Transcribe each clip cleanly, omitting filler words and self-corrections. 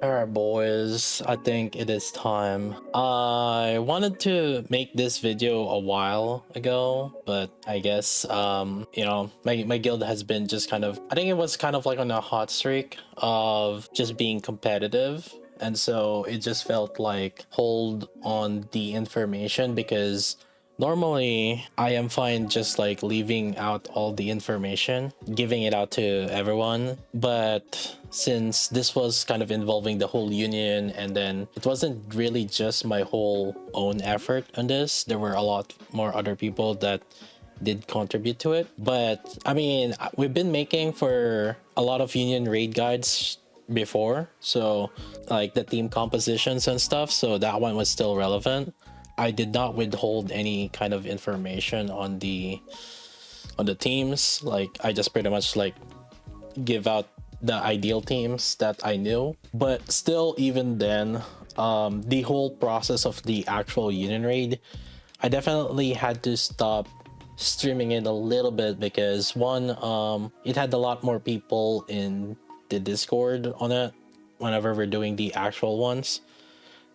Alright boys, I think it is time. I wanted to make this video a while ago, but I guess my guild has been just kind of, I think it was kind of like on a hot streak of just being competitive. And so it just felt like hold on the information, because normally I am fine just like leaving out all the information, giving it out to everyone. But since this was kind of involving the whole union, and then it wasn't really just my whole own effort on this, there were a lot more other people that did contribute to it. But I mean, we've been making for a lot of union raid guides before, so like the team compositions and stuff, so that one was still relevant. I did not withhold any kind of information on the teams. Like I just pretty much like give out the ideal teams that I knew. But still, even then, the whole process of the actual union raid, I definitely had to stop streaming it a little bit, because one, it had a lot more people in the Discord on it whenever we're doing the actual ones.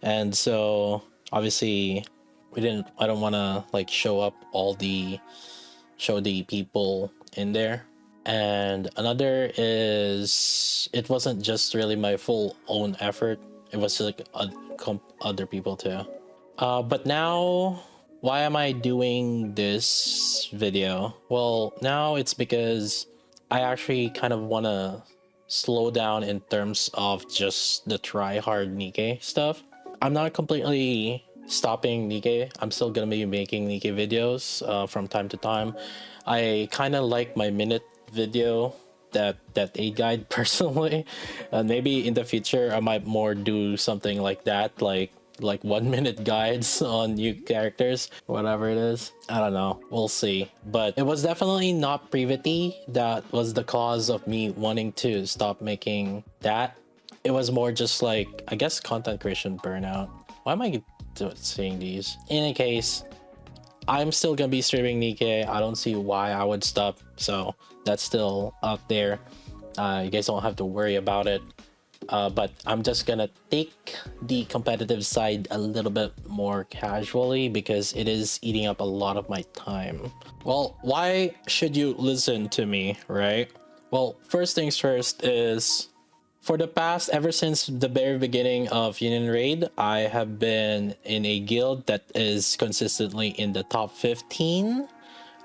And so obviously I don't want to like show the people in there. And another is, it wasn't just really my full own effort, it was like other people too. But now, why am I doing this video? Well, now it's because I actually kind of want to slow down in terms of just the try hard Nikke stuff. I'm not completely stopping Nikke. I'm still gonna be making Nikke videos from time to time. I kind of like my minute video, that aid guide personally. Maybe in the future I might more do something like that, like 1 minute guides on new characters, whatever it is. I don't know, we'll see. But it was definitely not privity that was the cause of me wanting to stop making that. It was more just like, I guess, content creation burnout. Why am I saying these? In any case, I'm still gonna be streaming Nikke. I don't see why I would stop, so that's still out there. You guys don't have to worry about it. But I'm just gonna take the competitive side a little bit more casually, because it is eating up a lot of my time. Well, why should you listen to me, right? Well, first things first is, for the past, ever since the very beginning of Union Raid, I have been in a guild that is consistently in the top 15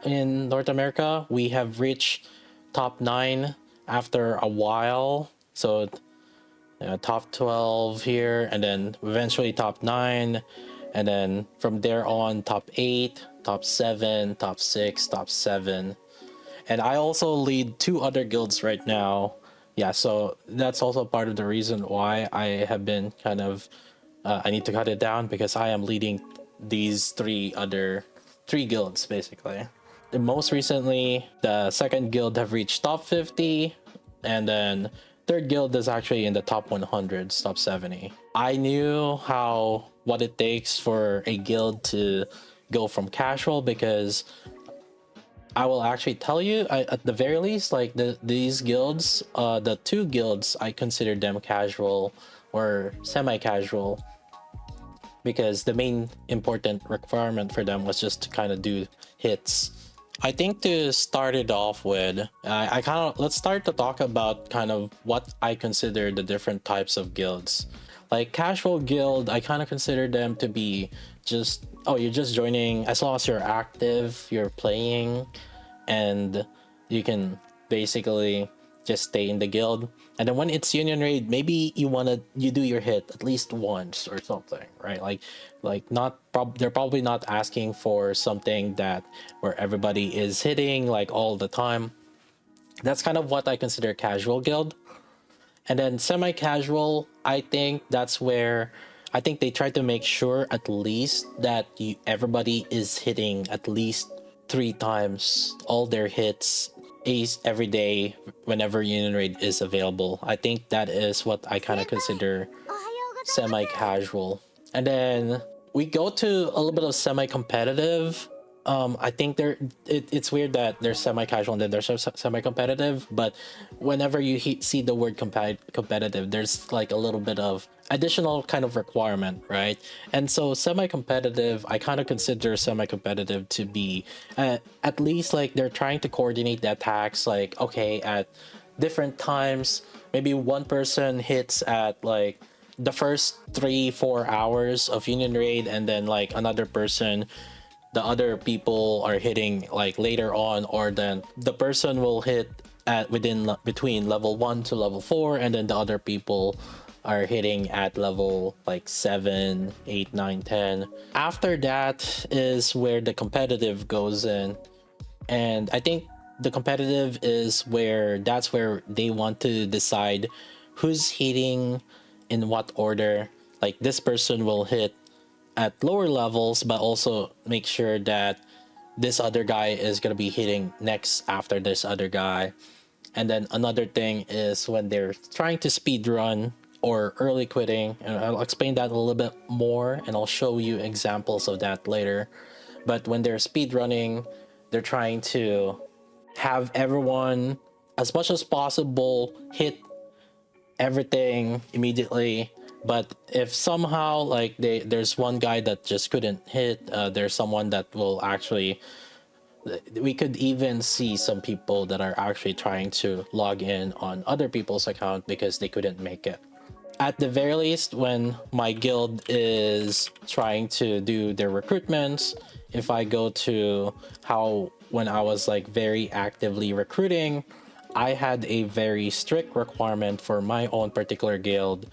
in North America. We have reached top 9 after a while. So top 12 here, and then eventually top 9, and then from there on top 8, top 7, top 6, top 7. And I also lead 2 other guilds right now. Yeah, so that's also part of the reason why I have been kind of I need to cut it down, because I am leading these 3 guilds basically. And most recently, the second guild have reached top 50, and then third guild is actually in the top 100s, top 70. I knew what it takes for a guild to go from casual, because I will actually tell you, at the very least, like these guilds, the 2 guilds, I consider them casual or semi-casual, because the main important requirement for them was just to kind of do hits. I think to start it off with, let's start to talk about kind of what I consider the different types of guilds. Like casual guild, I kind of consider them to be just, oh, you're just joining as long as you're active, you're playing, and you can basically just stay in the guild. And then when it's union raid, maybe you do your hit at least once or something, right? They're probably not asking for something where everybody is hitting like all the time. That's kind of what I consider casual guild. And then semi-casual, I think that's where I think they try to make sure at least that everybody is hitting at least 3 times all their hits ace every day whenever union raid is available. I think that is what I kind of consider semi-casual. And then we go to a little bit of semi-competitive. I think it's weird that they're semi-casual and then they're semi-competitive, but whenever you see the word competitive, there's like a little bit of additional kind of requirement, right? And so semi-competitive, I kind of consider semi-competitive to be at least like they're trying to coordinate the attacks, like okay, at different times, maybe one person hits at like the first 3-4 hours of Union Raid, and then like another person, the other people are hitting like later on, or then the person will hit at between level 1 to level 4, and then the other people are hitting at level like 7, 8, 9, 10. After that is where the competitive goes in, and I think the competitive is where they want to decide who's hitting in what order. Like this person will hit at lower levels, but also make sure that this other guy is going to be hitting next after this other guy. And then another thing is when they're trying to speed run or early quitting, and I'll explain that a little bit more, and I'll show you examples of that later. But when they're speed running, they're trying to have everyone as much as possible hit everything immediately. But if somehow like there's one guy that just couldn't hit, there's someone that will actually, we could even see some people that are actually trying to log in on other people's account because they couldn't make it. At the very least, when my guild is trying to do their recruitments, if I go to how when I was like very actively recruiting, I had a very strict requirement for my own particular guild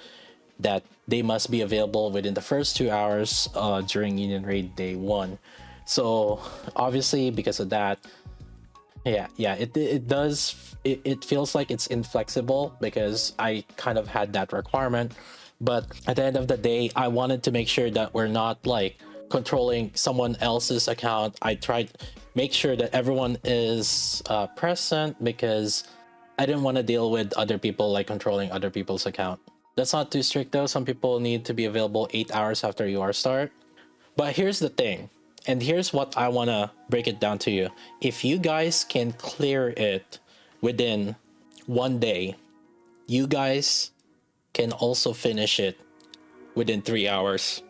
that they must be available within the first 2 hours during Union Raid Day 1. So obviously because of that, it feels like it's inflexible because I kind of had that requirement. But at the end of the day, I wanted to make sure that we're not like controlling someone else's account. I tried make sure that everyone is present because I didn't want to deal with other people like controlling other people's account. That's not too strict though. Some people need to be available 8 hours after your start. But here's the thing, and here's what I want to break it down to you. If you guys can clear it within 1 day, you guys can also finish it within 3 hours.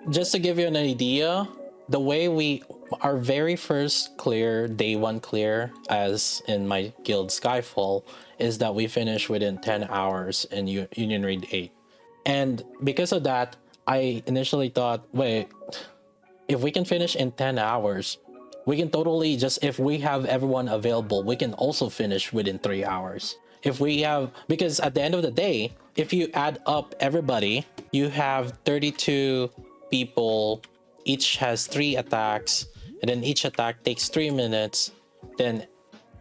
Just to give you an idea, the way our very first clear, day 1 clear, as in my guild Skyfall, is that we finish within 10 hours in Union Raid 8. And because of that, I initially thought, wait, if we can finish in 10 hours, we can totally just, if we have everyone available, we can also finish within 3 hours. If we have, because at the end of the day, if you add up everybody, you have 32 people, each has 3 attacks, and then each attack takes 3 minutes. Then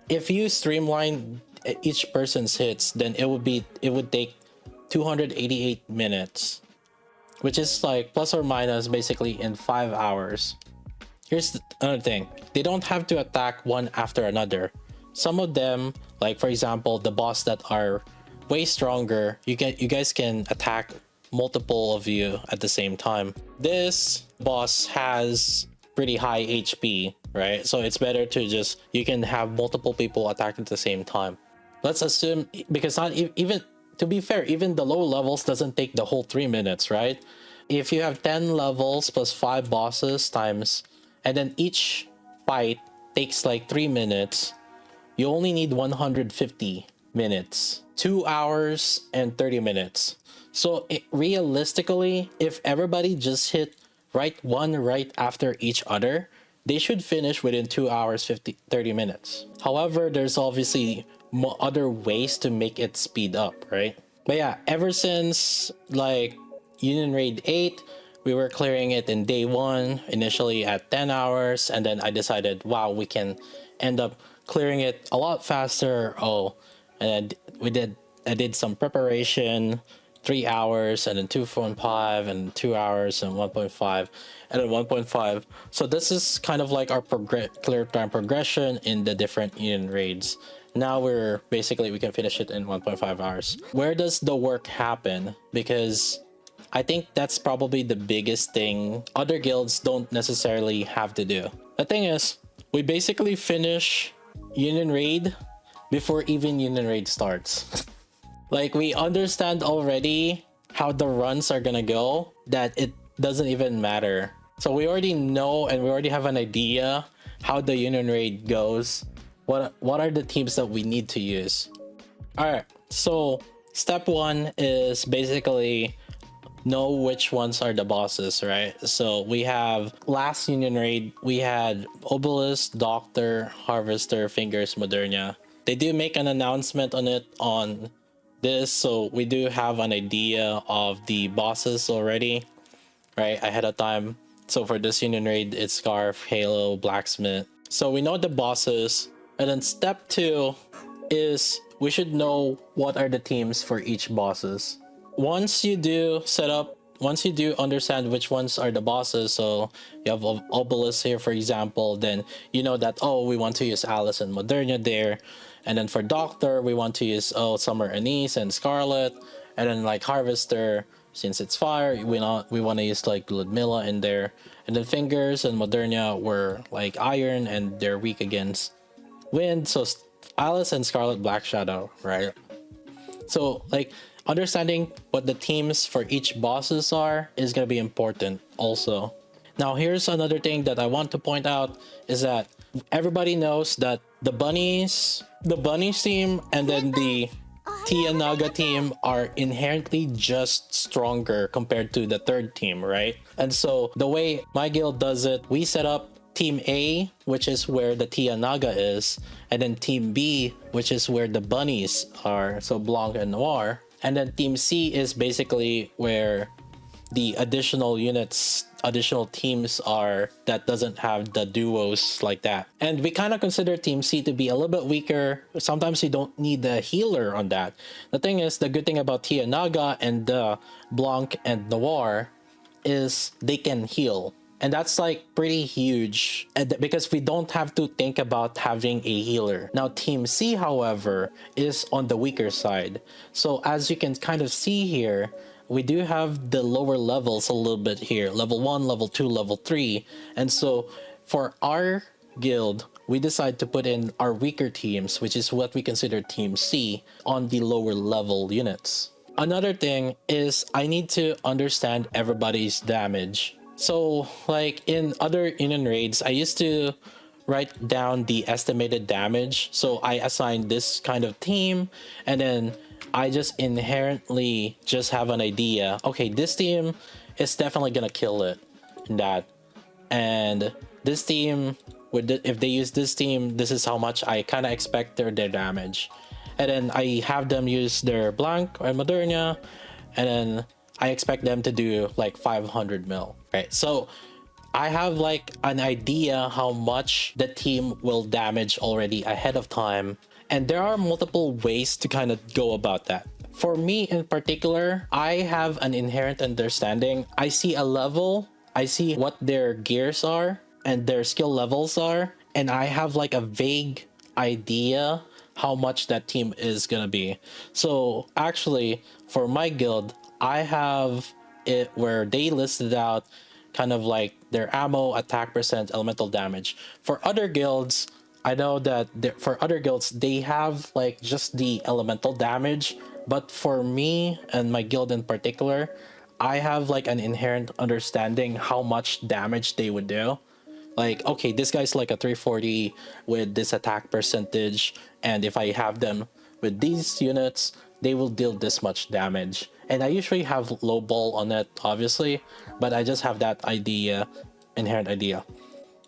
if you streamline each person's hits, then it would take 288 minutes, which is like plus or minus basically in 5 hours. Here's another thing, they don't have to attack one after another. Some of them, like for example the boss that are way stronger, you guys can attack multiple of you at the same time. This boss has pretty high HP, right? So it's better to just, you can have multiple people attack at the same time. Let's assume, because not even, to be fair, even the low levels doesn't take the whole 3 minutes, right? If you have 10 levels plus 5 bosses times, and then each fight takes like 3 minutes, you only need 150 minutes, 2 hours and 30 minutes. So realistically, if everybody just hit one right after each other, they should finish within 2 hours 30 minutes. However, there's obviously other ways to make it speed up, right? But yeah, ever since like Union Raid 8, we were clearing it in day 1 initially at 10 hours, and then I decided, wow, we can end up clearing it a lot faster. And I did some preparation, 3 hours, and then 2.5, and 2 hours, and 1.5, and then 1.5. So this is kind of like our clear time progression in the different Union raids. Now we can finish it in 1.5 hours. Where does the work happen? Because I think that's probably the biggest thing other guilds don't necessarily have to do. The thing is, we basically finish Union Raid before even Union Raid starts. Like, we understand already how the runs are gonna go, that it doesn't even matter. So we already know and we already have an idea how the Union Raid goes. What are the teams that we need to use? Alright, so step one is basically know which ones are the bosses, right? So we have last Union Raid, we had Obelisk, Doctor, Harvester, Fingers, Modernia. They do make an announcement on it on this, so we do have an idea of the bosses already, right, ahead of time. So for this Union Raid, it's Scarf, Halo, Blacksmith. So we know the bosses, and then step two is we should know what are the teams for each bosses. Once you do understand which ones are the bosses, so you have Obelisk here, for example, then you know that, oh, we want to use Alice and Modernia there. And then for Doctor, we want to use, oh, Summer Anise and Scarlet. And then like Harvester, since it's fire, we want to use like Ludmilla in there. And then Fingers and Modernia were like iron and they're weak against wind. So Alice and Scarlet Black Shadow, right? So like understanding what the teams for each bosses are is going to be important also. Now here's another thing that I want to point out is that everybody knows that the bunnies team and then the Tia Naga team are inherently just stronger compared to the third team, right? And so the way my guild does it, we set up Team A, which is where the Tia Naga is, and then Team B, which is where the bunnies are, so Blanc and Noir. And then Team C is basically where the additional teams are that doesn't have the duos like that. And we kind of consider Team C to be a little bit weaker. Sometimes you don't need the healer on that. The thing is, the good thing about Tia Naga and Blanc and Noir is they can heal. And that's like pretty huge because we don't have to think about having a healer. Now Team C, however, is on the weaker side. So as you can kind of see here, we do have the lower levels a little bit here. Level 1, level 2, level 3. And so for our guild, we decide to put in our weaker teams, which is what we consider Team C, on the lower level units. Another thing is I need to understand everybody's damage. So like in other Union Raids, I used to write down the estimated damage. So I assigned this kind of team and then I just inherently just have an idea. Okay, this team is definitely gonna kill it in that. And this team, if they use this team, this is how much I kind of expect their damage. And then I have them use their Blanc and Modernia, and then I expect them to do like 500 mil, right? So I have like an idea how much the team will damage already ahead of time. And there are multiple ways to kind of go about that. For me in particular, I have an inherent understanding. I see a level, I see what their gears are and their skill levels are, and I have like a vague idea how much that team is gonna be. So actually for my guild, I have it where they listed out kind of like their ammo, attack percent, elemental damage. For other guilds, I know that for other guilds, they have like just the elemental damage. But for me and my guild in particular, I have like an inherent understanding how much damage they would do. Like, okay, this guy's like a 340 with this attack percentage. And if I have them with these units, they will deal this much damage. And I usually have low ball on it, obviously, but I just have that idea, inherent idea.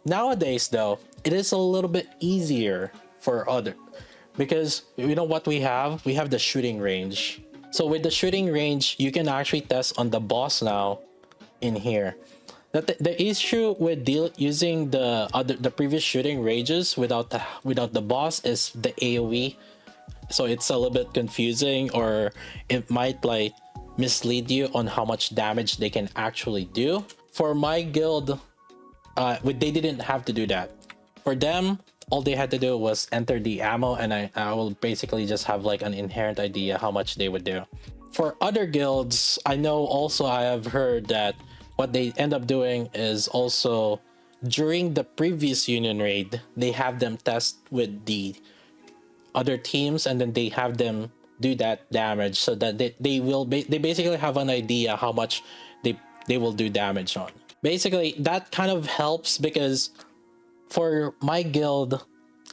Nowadays, though, it is a little bit easier for other, because you know what we have? We have the shooting range. So with the shooting range, you can actually test on the boss now in here. The issue with using the previous shooting ranges without the boss is the AoE. So it's a little bit confusing, or it might like mislead you on how much damage they can actually do. For my guild, they didn't have to do that. For them, all they had to do was enter the ammo, and I will basically just have like an inherent idea how much they would do. For other guilds, I know also I have heard that what they end up doing is also during the previous union raid, they have them test with the other teams, and then they have them do that damage so that they basically have an idea how much they will do damage on. Basically, that kind of helps because for my guild,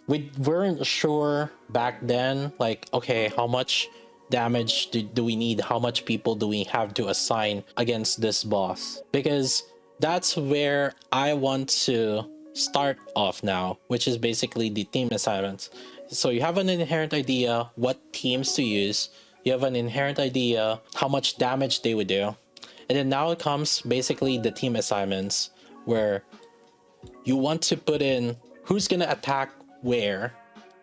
we weren't sure back then, like, okay, how much damage do we need? How much people do we have to assign against this boss? Because that's where I want to start off now, which is basically the team assignments. So you have an inherent idea what teams to use. You have an inherent idea how much damage they would do. And then now it comes basically the team assignments, where you want to put in who's going to attack where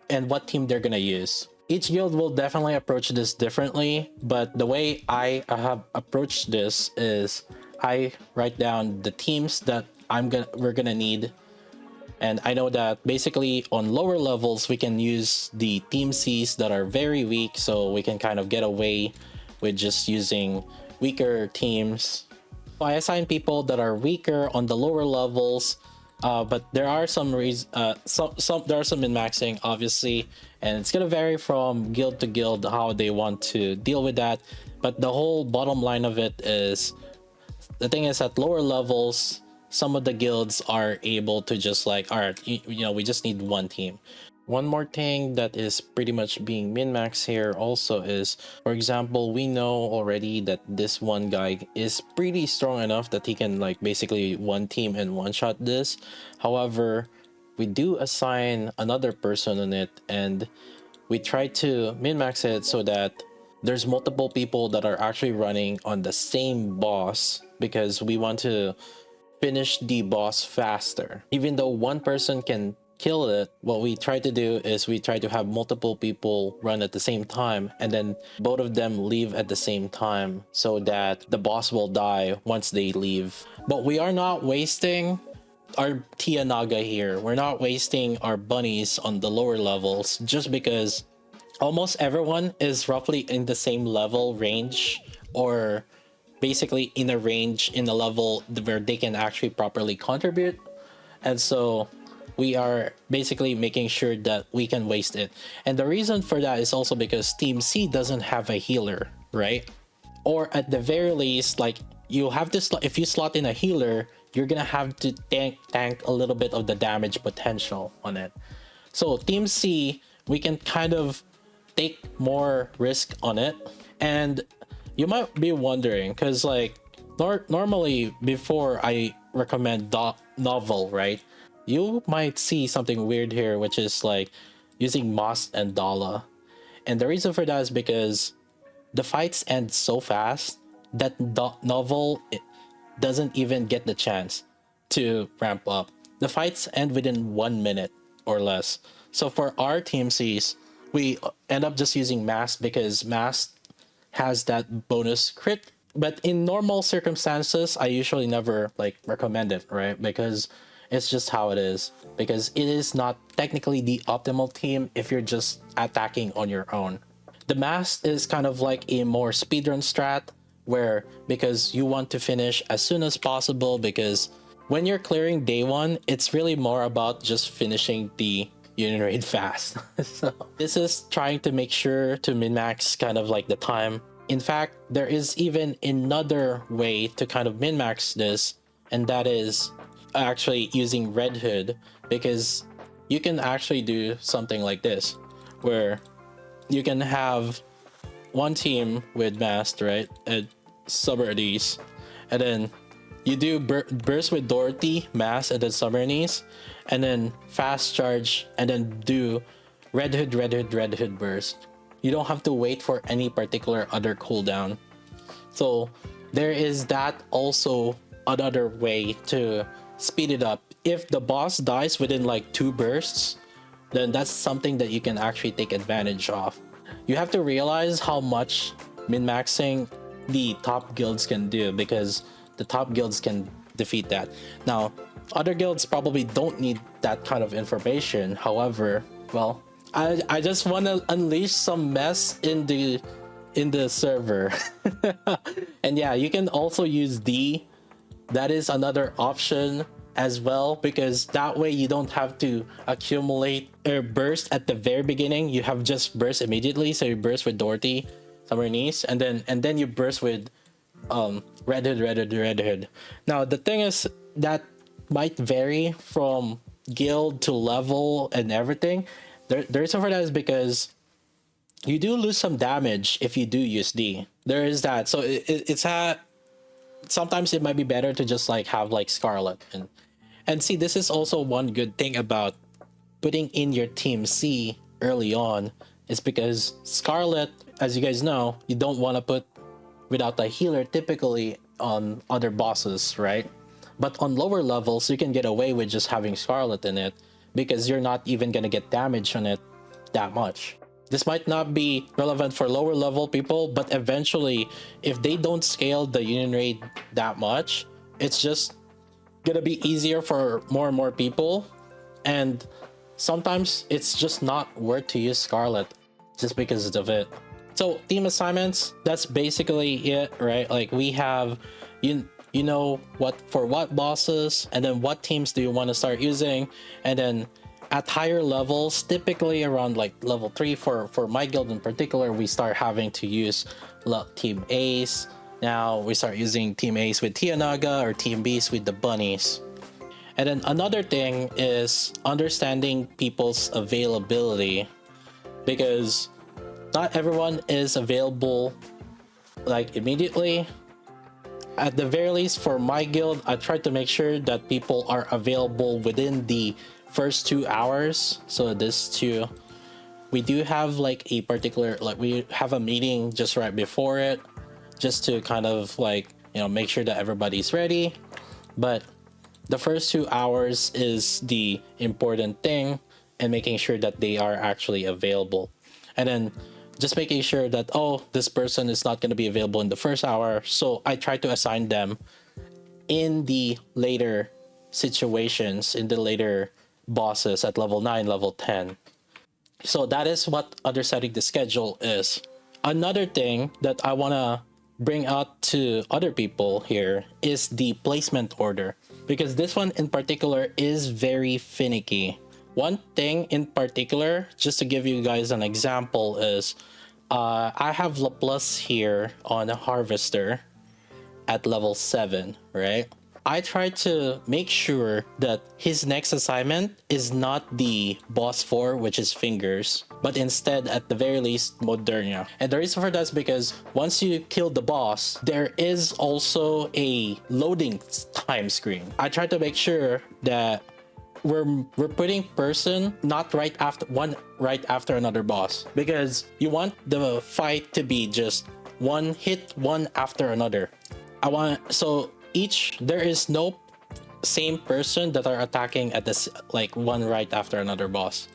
and what team they're going to use. Each guild will definitely approach this differently, but the way I have approached this is I write down the teams that we're gonna need, and I know that basically on lower levels we can use the team C's that are very weak, so we can kind of get away with just using weaker teams. So I assign people that are weaker on the lower levels, but there are some min-maxing, obviously, and it's gonna vary from guild to guild how they want to deal with that. But the whole bottom line of it is, the thing is, at lower levels, some of the guilds are able to just like, all right, you know, we just need one team. One more thing that is pretty much being min-max here also is, for example, we know already that this one guy is pretty strong enough that he can like basically one team and one shot this. However, we do assign another person on it, and we try to min-max it so that there's multiple people that are actually running on the same boss, because we want to finish the boss faster. Even though one person can kill it, what we try to do is we try to have multiple people run at the same time, and then both of them leave at the same time so that the boss will die once they leave. But we are not wasting our Tia Naga here. We're not wasting our bunnies on the lower levels just because almost everyone is roughly in the same level range, or basically in a range in a level where they can actually properly contribute. And so we are basically making sure that we can waste it. And the reason for that is also because Team C doesn't have a healer, right? Or at the very least, like, you have to if you slot in a healer, you're gonna have to tank a little bit of the damage potential on it. So Team C, we can kind of take more risk on it. And you might be wondering, because like normally before I recommend novel, right, you might see something weird here, which is like using Moss and Dala. And the reason for that is because the fights end so fast that novel doesn't even get the chance to ramp up. The fights end within 1 minute or less. So for our team Cs, we end up just using Mass because Mass has that bonus crit. But in normal circumstances, I usually never like recommend it, right? Because it's just how it is. Because it is not technically the optimal team if you're just attacking on your own. The Mass is kind of like a more speedrun strat, where because you want to finish as soon as possible, because when you're clearing day one, it's really more about just finishing the unit raid fast. So this is trying to make sure to min-max kind of like the time. In fact, there is even another way to kind of min-max this, and that is actually using Red Hood, because you can actually do something like this, where you can have one team with Mast, right, and Submarines, and then you do burst with Dorothy, Mass, and then Submarines, and then fast charge, and then do Red Hood burst. You don't have to wait for any particular other cooldown. So there is that also another way to speed it up. If the boss dies within like 2 bursts, then that's something that you can actually take advantage of. You have to realize how much min-maxing the top guilds can do, because the top guilds can defeat that. Now, other guilds probably don't need that kind of information. However, well, I just want to unleash some mess in the server. And yeah, you can also use D. That is another option as well, because that way you don't have to accumulate or burst at the very beginning. You have just burst immediately. So you burst with Dorothy, Summer Niece, and then you burst with Red Hood. Now the thing is that might vary from guild to level and everything. The reason for that is because you do lose some damage if you do use D. There is that. So it's a sometimes it might be better to just like have like Scarlet and see, this is also one good thing about putting in your team C early on, is because Scarlet, as you guys know, you don't want to put without a healer typically on other bosses, right? But on lower levels, you can get away with just having Scarlet in it because you're not even gonna get damage on it that much. This might not be relevant for lower level people, but eventually, if they don't scale the union raid that much, it's just gonna be easier for more and more people. And sometimes it's just not worth to use Scarlet just because of it. So team assignments, that's basically it, right? Like we have, you know what for what bosses, and then what teams do you want to start using, and then at higher levels, typically around like level 3 for my guild in particular, we start having to use Team Ace. Now we start using Team Ace with Naga or Team Beast with the bunnies. And then another thing is understanding people's availability, because not everyone is available like immediately. At the very least for my guild, I try to make sure that people are available within the first 2 hours. So this too, we do have like a particular, like we have a meeting just right before it, just to kind of like, you know, make sure that everybody's ready. But the first 2 hours is the important thing, and making sure that they are actually available. And then just making sure that, oh, this person is not going to be available in the first hour, so I try to assign them in the later situations, in the later bosses at level 9, level 10. So that is what undersetting the schedule is. Another thing that I want to bring out to other people here is the placement order, because this one in particular is very finicky. One thing in particular, just to give you guys an example, is I have Laplace here on a Harvester at level 7, right? I try to make sure that his next assignment is not the boss 4, which is Fingers, but instead, at the very least, Modernia. And the reason for that is because once you kill the boss, there is also a loading time screen. I try to make sure that we're putting person not right after another boss, because you want the fight to be just one hit, one after another. There is no same person that are attacking at this, like one right after another boss.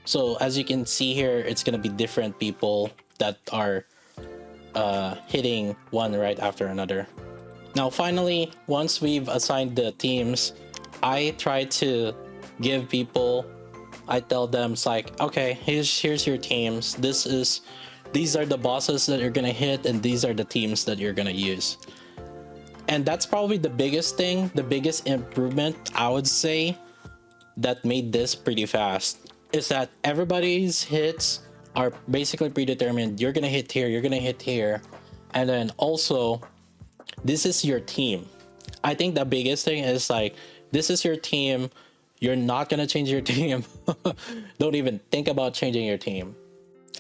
So as you can see here, it's gonna be different people that are hitting one right after another. Now finally, once we've assigned the teams, I try to give people, I tell them, it's like, okay, here's your teams. These are the bosses that you're gonna hit, and these are the teams that you're gonna use. And that's probably the biggest thing, the biggest improvement I would say that made this pretty fast, is that everybody's hits are basically predetermined. You're gonna hit here, you're gonna hit here, and then also this is your team. I think the biggest thing is like, this is your team. You're not gonna change your team. Don't even think about changing your team.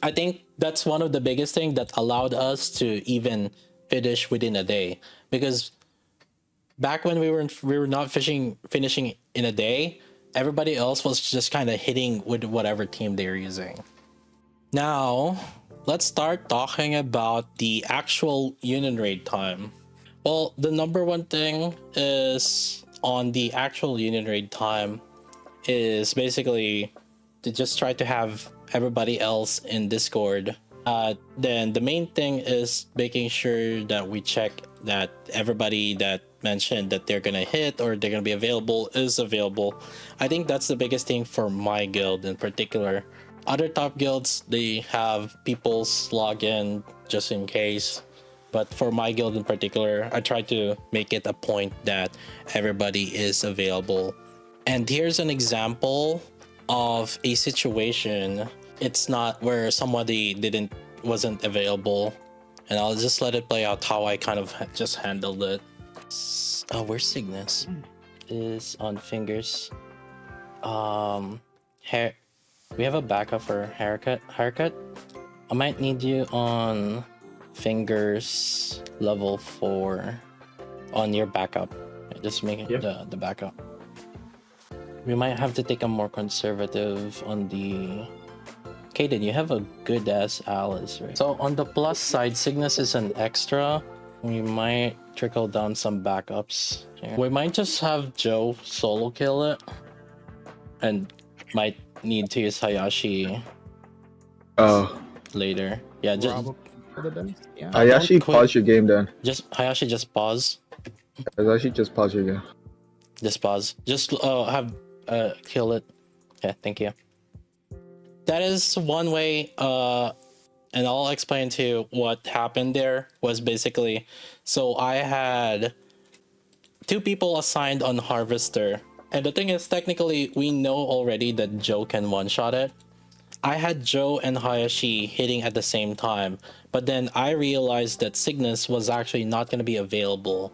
I think that's one of the biggest things that allowed us to even finish within a day, because back when we were not finishing in a day, everybody else was just kind of hitting with whatever team they were using. Now let's start talking about the actual union raid time. Well, the number one thing is on the actual union raid time is basically to just try to have everybody else in Discord. Then the main thing is making sure that we check that everybody that mentioned that they're gonna hit or they're gonna be available is available. I think that's the biggest thing for my guild in particular. Other top guilds, they have people's login just in case. but for my guild in particular, I try to make it a point that everybody is available. And here's an example of a situation. It's not where somebody wasn't available, and I'll just let it play out how I kind of just handled it. Oh, where's Cygnus? Is on fingers. Hair. We have a backup for haircut. I might need you on fingers level 4 on your backup. Just make it the backup. We might have to take a more conservative on the... Kaden, you have a good ass Alice, right? So on the plus side, Cygnus is an extra. We might trickle down some backups here. We might just have Joe solo kill it, and might need to use Hayashi later. Yeah, just Hayashi, pause your game then. Hayashi, just pause. Hayashi, just pause your game. Just pause. Just have kill it. Okay, thank you. That is one way. And I'll explain to you what happened there. Was basically, so I had 2 people assigned on Harvester. And the thing is, technically, we know already that Joe can one-shot it. I had Joe and Hayashi hitting at the same time, but then I realized that Cygnus was actually not going to be available,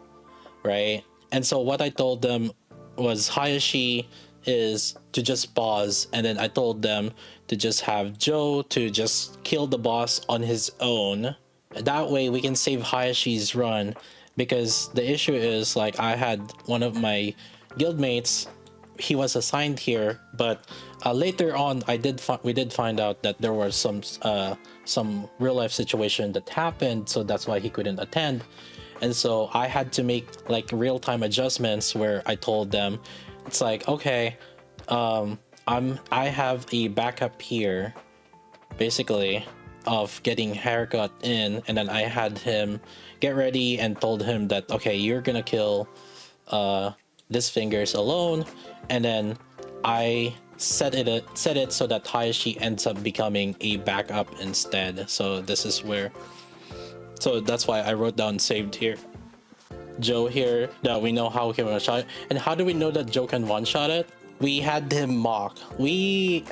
right? And so what I told them was Hayashi is to just pause, and then I told them to just have Joe to just kill the boss on his own. That way we can save Hayashi's run, because the issue is, like, I had one of my guildmates, he was assigned here, but later on we did find out that there was some real life situation that happened, so that's why he couldn't attend. And so I had to make like real-time adjustments where I told them, it's like, okay, I have a backup here basically of getting haircut in, and then I had him get ready and told him that, okay, you're gonna kill this fingers alone, and then I set it so that Hayashi ends up becoming a backup instead. So this is where, so that's why I wrote down saved here. Joe here, that we know how he can one shot it. And how do we know that Joe can one shot it? We had him mock. We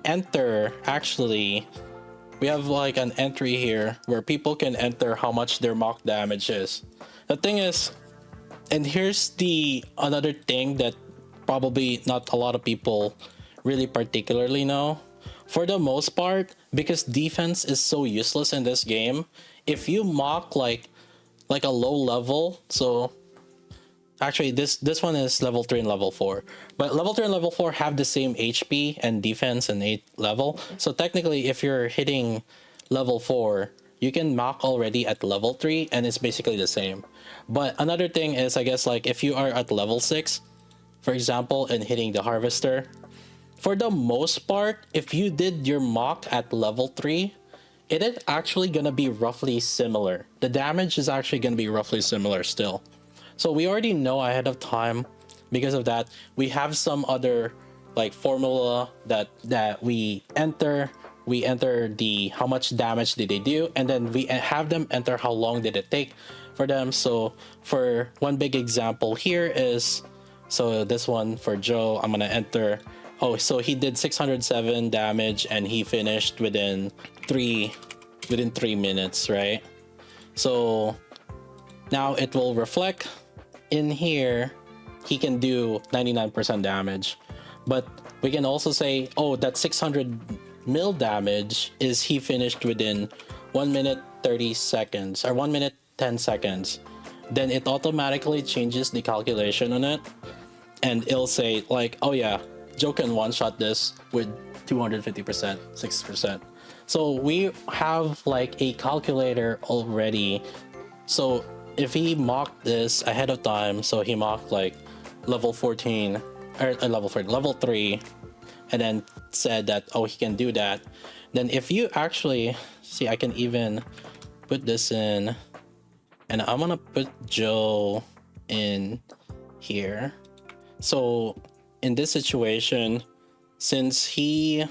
enter, actually, we have like an entry here where people can enter how much their mock damage is. The thing is, and here's the another thing that probably not a lot of people really particularly know. For the most part, because defense is so useless in this game, if you mock like a low level, so actually this one is level 3 and level 4, but level 3 and level 4 have the same HP and defense and 8 level. So technically, if you're hitting level 4, you can mock already at level 3 and it's basically the same. But another thing is, I guess, like if you are at level 6, for example, and hitting the harvester, for the most part, if you did your mock at level 3, it is actually gonna be roughly similar. The damage is actually gonna be roughly similar still. So we already know ahead of time. Because of that, we have some other like formula that we enter. We enter the how much damage did they do, and then we have them enter how long did it take for them. So for one big example here is, so this one for Joe, I'm gonna enter, oh, so he did 607 damage and he finished within 3 minutes, right? So now it will reflect in here, he can do 99% damage. But we can also say, oh, that 600 mil damage is he finished within 1 minute 30 seconds or 1 minute 10 seconds. Then it automatically changes the calculation on it, and it'll say like, oh yeah, Joe can one-shot this with 250%, 6%. So we have like a calculator already. So if he mocked this ahead of time, so he mocked like level 14 or level 3, and then said that, oh, he can do that. Then if you actually see, I can even put this in, and I'm gonna put Joe in here. So in this situation, since he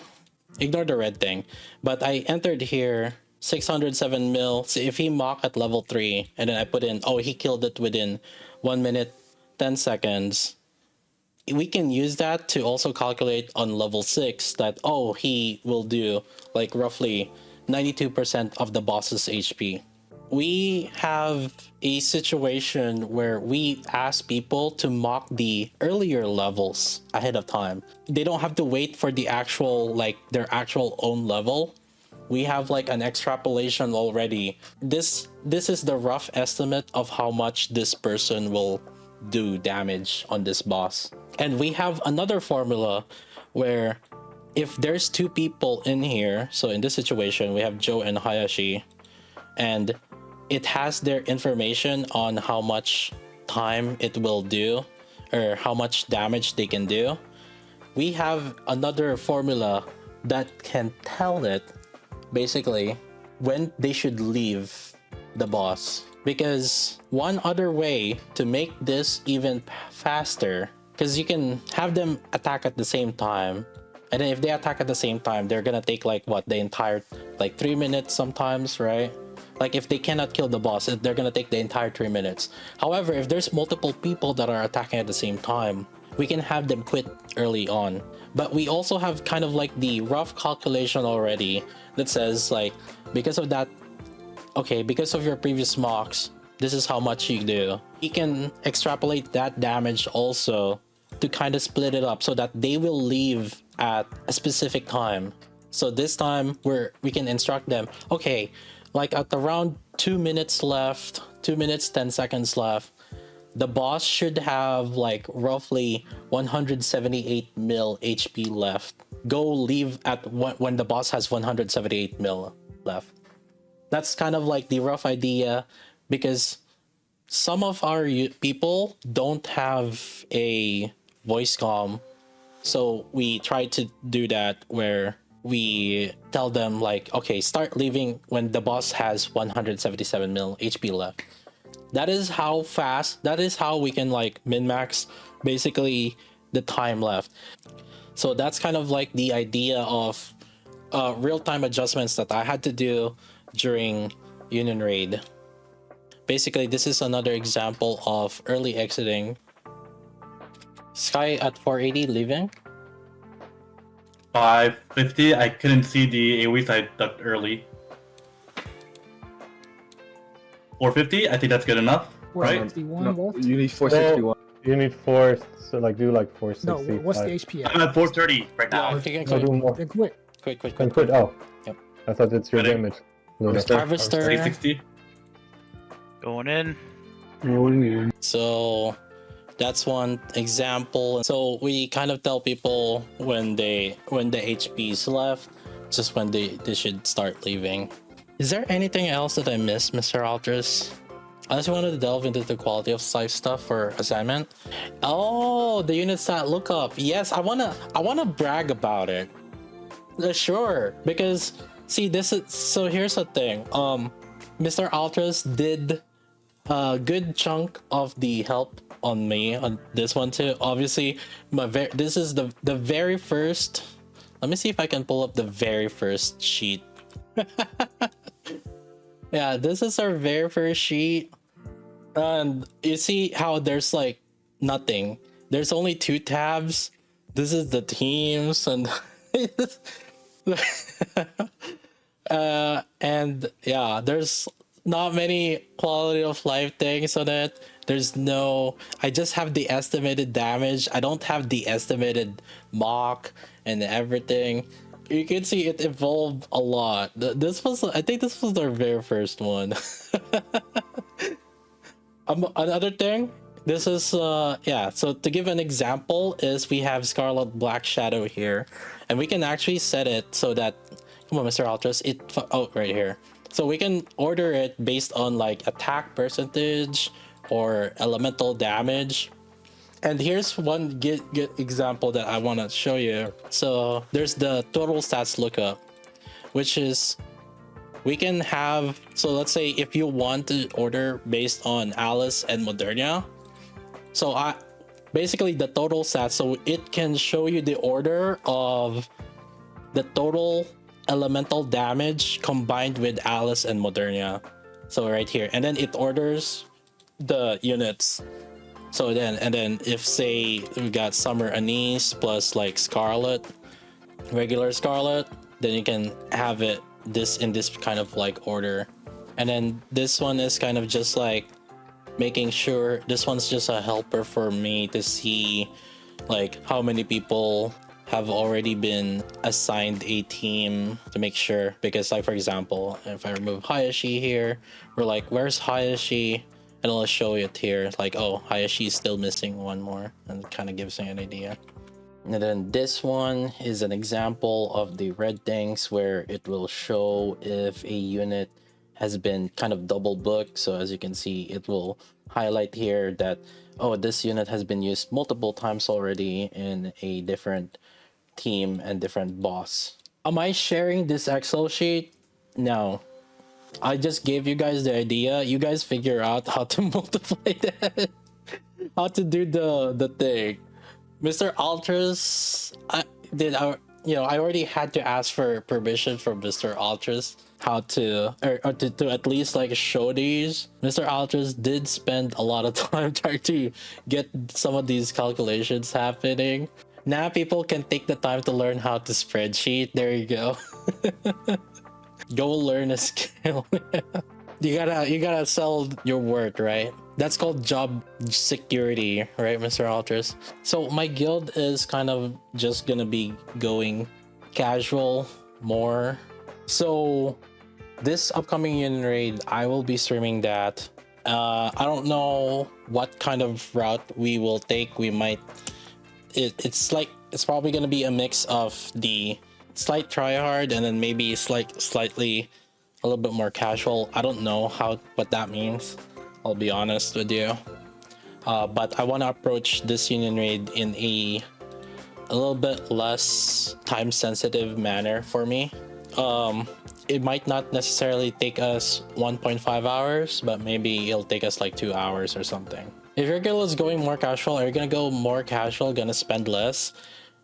ignored the red thing, but I entered here, 607 mil. So if he mock at level 3 and then I put in, oh, he killed it within 1 minute 10 seconds, we can use that to also calculate on level 6 that, oh, he will do like roughly 92% of the boss's HP. We have a situation where we ask people to mock the earlier levels ahead of time. They don't have to wait for the actual, like their actual own level. We have like an extrapolation already. This is the rough estimate of how much this person will do damage on this boss. And we have another formula where if there's 2 people in here, so in this situation we have Joe and Hayashi, and it has their information on how much time it will do or how much damage they can do, we have another formula that can tell it basically when they should leave the boss. Because one other way to make this even faster, because you can have them attack at the same time, and then if they attack at the same time, they're gonna take like what, the entire like 3 minutes sometimes, right? Like if they cannot kill the boss, they're gonna take the entire 3 minutes. However, if there's multiple people that are attacking at the same time, we can have them quit early on. But we also have kind of like the rough calculation already that says like, because of that, okay, because of your previous mocks, this is how much you do. You can extrapolate that damage also to kind of split it up so that they will leave at a specific time. So this time we can instruct them, okay, like at around 2 minutes left, 2 minutes 10 seconds left, the boss should have like roughly 178 mil HP left. Go leave at when the boss has 178 mil left. That's kind of like the rough idea, because some of our people don't have a voice comm, so we try to do that where we tell them like, okay, start leaving when the boss has 177 mil HP left. That is how fast, that is how we can like min-max basically the time left. So that's kind of like the idea of real-time adjustments that I had to do during Union Raid. Basically, this is another example of early exiting. Sky at 480 leaving. 550. I couldn't see the AoEs, I ducked early. 450. I think that's good enough, right? 461. No, What? you need 461. You need 4, so like do like 460. No, what's the HP I'm at? at 430 right now. Yeah, okay, No, do more. Then quit. quick. And quit. Oh. Yep. I thought it's your Ready? damage. Harvester. 360. Going in. So that's one example. So we kind of tell people when the HP is left, just when they should start leaving. Is there anything else that I missed, Mr. Altris? Unless you wanted to delve into the quality of life stuff for assignment. Oh, the unit stat lookup. Yes, I wanna brag about it. Sure, because see, this is, so here's the thing. Mr. Altris did a good chunk of the help on me on this one too. Obviously, this is the very first. Let me see if I can pull up the very first sheet. Yeah, this is our very first sheet, and you see how there's like nothing. There's only 2 tabs. This is the teams, and and yeah, there's not many quality of life things on it. There's no, I just have the estimated damage. I don't have the estimated mock and everything. You can see it evolved a lot. This was, I think this was our very first one. Another thing, this is yeah, so to give an example is we have Scarlet Black Shadow here, and we can actually set it so that, come on Mr. Altris, oh, right here. So we can order it based on like attack percentage or elemental damage. And here's one good example that I want to show you. So there's the total stats lookup, which is we can have, so let's say if you want to order based on Alice and Modernia, so basically the total stats, so it can show you the order of the total elemental damage combined with Alice and Modernia. So right here, and then it orders the units. So then, and then if say we got Summer Anise plus like Scarlet, regular Scarlet, then you can have it this in this kind of like order. And then this one is kind of just like making sure, this one's just a helper for me to see like how many people have already been assigned a team, to make sure, because like for example, if I remove Hayashi here, we're like, where's Hayashi? And I'll show it here, like, oh, Hayashi is still missing one more, and it kind of gives me an idea. And then this one is an example of the red things where it will show if a unit has been kind of double booked. So as you can see, it will highlight here that, oh, this unit has been used multiple times already in a different team and different boss. Am I sharing this Excel sheet? No. I just gave you guys the idea. You guys figure out how to multiply that. How to do the thing. Mr. Alters, I already had to ask for permission from Mr. Alters how to, or to at least like show these. Mr. Alters did spend a lot of time trying to get some of these calculations happening. Now people can take the time to learn how to spreadsheet. There you go. Go learn a skill. You gotta sell your worth, right? That's called job security, right, Mr. Alters? So my guild is kind of just gonna be going casual more. So this upcoming union raid, I will be streaming that. I don't know what kind of route we will take. We might, it's probably gonna be a mix of the slight try hard and then maybe slightly a little bit more casual. I don't know what that means, I'll be honest with you. But I want to approach this union raid in a little bit less time sensitive manner for me. It might not necessarily take us 1.5 hours, but maybe it'll take us like 2 hours or something. If your guild is going more casual, are you gonna go more casual, gonna spend less?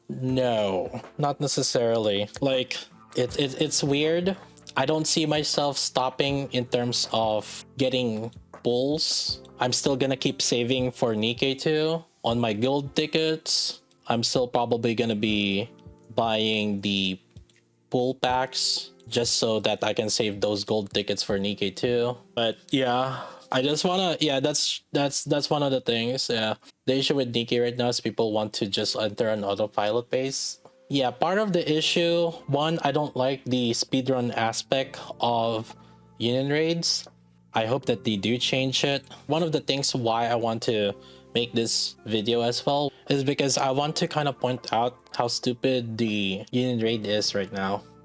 No, not necessarily. Like it's weird. I don't see myself stopping in terms of getting pulls. I'm still gonna keep saving for Nikke too on my guild tickets. I'm still probably gonna be buying the pull packs just so that I can save those gold tickets for Nikke too. But yeah, I just wanna, yeah, that's one of the things. Yeah, the issue with Nikke right now is people want to just enter an autopilot base. Yeah, part of the issue, one, I don't like the speedrun aspect of union raids. I hope that they do change it. One of the things why I want to make this video as well is because I want to kind of point out how stupid the union raid is right now.